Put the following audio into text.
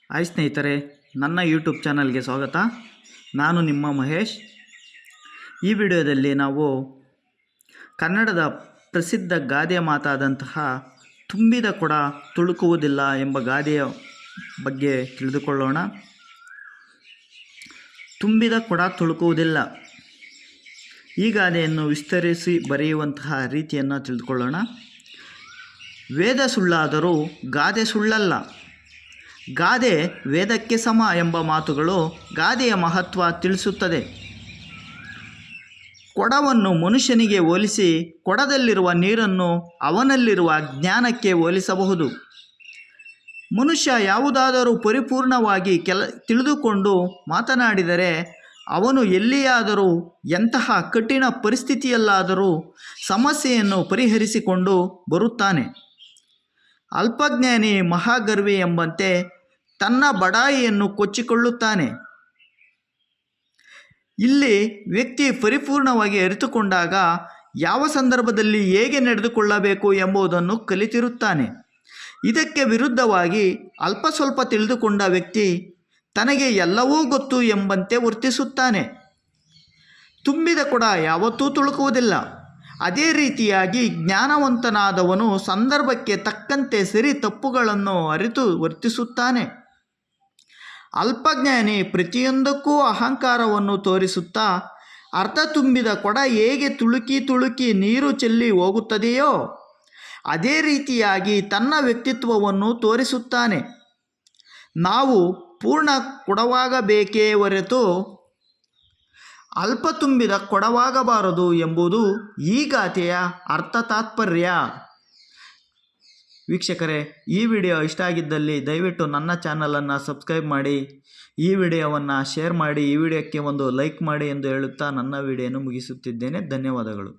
Hi ಸ್ನೇಹಿತರೆ, ನನ್ನ YouTube ಚಾನಲ್ಗೆ ಸ್ವಾಗತ. ನಾನು ನಿಮ್ಮ ಮಹೇಶ್. ಈ ವಿಡಿಯೋದಲ್ಲಿ ನಾವು ಕನ್ನಡದ ಪ್ರಸಿದ್ಧ ಗಾದೆ ಮಾತಾದಂತಹ ತುಂಬಿದ ಕೊಡ ತುಳುಕುವುದಿಲ್ಲ ಎಂಬ ಗಾದೆಯ ಬಗ್ಗೆ ತಿಳಿದುಕೊಳ್ಳೋಣ. ತುಂಬಿದ ಕೊಡ ತುಳುಕುವುದಿಲ್ಲ, ಈ ಗಾದೆಯನ್ನು ವಿಸ್ತರಿಸಿ ಬರೆಯುವಂತಹ ರೀತಿಯನ್ನು ತಿಳಿದುಕೊಳ್ಳೋಣ. ವೇದ ಸುಳ್ಳಾದರೂ ಗಾದೆ ಸುಳ್ಳಲ್ಲ, ಗಾದೆ ವೇದಕ್ಕೆ ಸಮ ಎಂಬ ಮಾತುಗಳು ಗಾದೆಯ ಮಹತ್ವ ತಿಳಿಸುತ್ತದೆ. ಕೊಡವನ್ನು ಮನುಷ್ಯನಿಗೆ ಹೋಲಿಸಿ ಕೊಡದಲ್ಲಿರುವ ನೀರನ್ನು ಅವನಲ್ಲಿರುವ ಜ್ಞಾನಕ್ಕೆ ಹೋಲಿಸಬಹುದು. ಮನುಷ್ಯ ಯಾವುದಾದರೂ ಪರಿಪೂರ್ಣವಾಗಿ ತಿಳಿದುಕೊಂಡು ಮಾತನಾಡಿದರೆ ಅವನು ಎಲ್ಲಿಯಾದರೂ ಎಂತಹ ಕಠಿಣ ಪರಿಸ್ಥಿತಿಯಲ್ಲಾದರೂ ಸಮಸ್ಯೆಯನ್ನು ಪರಿಹರಿಸಿಕೊಂಡು ಬರುತ್ತಾನೆ. ಅಲ್ಪಜ್ಞಾನಿ ಮಹಾಗರ್ವಿ ಎಂಬಂತೆ ತನ್ನ ಬಡಾಯಿಯನ್ನು ಕೊಚ್ಚಿಕೊಳ್ಳುತ್ತಾನೆ. ಇಲ್ಲಿ ವ್ಯಕ್ತಿ ಪರಿಪೂರ್ಣವಾಗಿ ಅರಿತುಕೊಂಡಾಗ ಯಾವ ಸಂದರ್ಭದಲ್ಲಿ ಹೇಗೆ ನಡೆದುಕೊಳ್ಳಬೇಕು ಎಂಬುದನ್ನು ಕಲಿತಿರುತ್ತಾನೆ. ಇದಕ್ಕೆ ವಿರುದ್ಧವಾಗಿ ಅಲ್ಪ ಸ್ವಲ್ಪ ತಿಳಿದುಕೊಂಡ ವ್ಯಕ್ತಿ ತನಗೆ ಎಲ್ಲವೂ ಗೊತ್ತು ಎಂಬಂತೆ ವರ್ತಿಸುತ್ತಾನೆ. ತುಂಬಿದ ಕೊಡ ಯಾವತ್ತೂ ತುಳುಕುವುದಿಲ್ಲ. ಅದೇ ರೀತಿಯಾಗಿ ಜ್ಞಾನವಂತನಾದವನು ಸಂದರ್ಭಕ್ಕೆ ತಕ್ಕಂತೆ ಸರಿ ತಪ್ಪುಗಳನ್ನು ಅರಿತು ವರ್ತಿಸುತ್ತಾನೆ. ಅಲ್ಪಜ್ಞಾನಿ ಪ್ರತಿಯೊಂದಕ್ಕೂ ಅಹಂಕಾರವನ್ನು ತೋರಿಸುತ್ತಾ ಅರ್ಧ ತುಂಬಿದ ಕೊಡ ಹೇಗೆ ತುಳುಕಿ ನೀರು ಚೆಲ್ಲಿ ಹೋಗುತ್ತದೆಯೋ ಅದೇ ರೀತಿಯಾಗಿ ತನ್ನ ವ್ಯಕ್ತಿತ್ವವನ್ನು ತೋರಿಸುತ್ತಾನೆ. ನಾವು ಪೂರ್ಣ ಕೊಡವಾಗಬೇಕೇ ಹೊರತು ಅಲ್ಪ ತುಂಬಿದ ಕೊಡವಾಗಬಾರದು ಎಂಬುದು ಈ ಗಾದೆಯ ಅರ್ಥ ತಾತ್ಪರ್ಯ. ವೀಕ್ಷಕರೇ, ಈ ವಿಡಿಯೋ ಇಷ್ಟ ಆಗಿದ್ದಲ್ಲಿ ದಯವಿಟ್ಟು ನನ್ನ ಚಾನಲನ್ನು ಸಬ್ಸ್ಕ್ರೈಬ್ ಮಾಡಿ, ಈ ವಿಡಿಯೋವನ್ನು ಶೇರ್ ಮಾಡಿ, ಈ ವಿಡಿಯೋಕ್ಕೆ ಒಂದು ಲೈಕ್ ಮಾಡಿ ಎಂದು ಹೇಳುತ್ತಾ ನನ್ನ ವಿಡಿಯೋವನ್ನು ಮುಗಿಸುತ್ತಿದ್ದೇನೆ. ಧನ್ಯವಾದಗಳು.